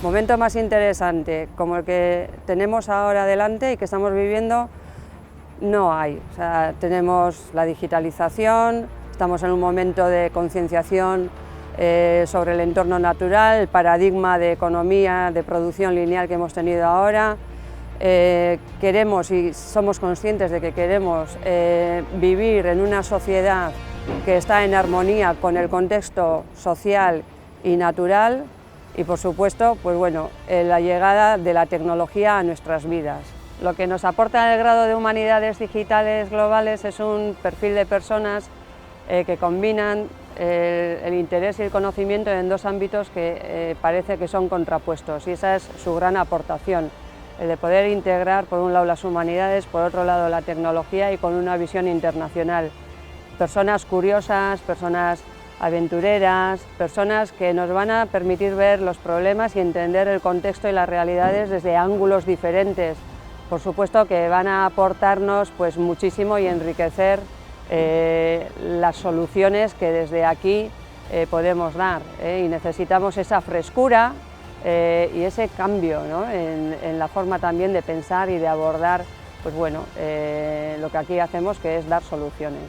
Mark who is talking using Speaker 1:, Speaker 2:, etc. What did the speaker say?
Speaker 1: Momento más interesante como el que tenemos ahora delante y que estamos viviendo no hay. O sea, tenemos la digitalización, estamos en un momento de concienciación sobre el entorno natural, el paradigma de economía, de producción lineal que hemos tenido ahora. Queremos y somos conscientes de que queremos vivir en una sociedad que está en armonía con el contexto social y natural y, por supuesto, pues bueno, la llegada de la tecnología a nuestras vidas. Lo que nos aporta el grado de Humanidades Digitales Globales es un perfil de personas que combinan el interés y el conocimiento en dos ámbitos que parece que son contrapuestos, y esa es su gran aportación, el de poder integrar por un lado las humanidades, por otro lado la tecnología y con una visión internacional. Personas curiosas, personas aventureras, personas que nos van a permitir ver los problemas y entender el contexto y las realidades desde ángulos diferentes. Por supuesto que van a aportarnos pues muchísimo y enriquecer las soluciones que desde aquí podemos dar, y necesitamos esa frescura y ese cambio, ¿no? en la forma también de pensar y de abordar pues bueno, lo que aquí hacemos, que es dar soluciones.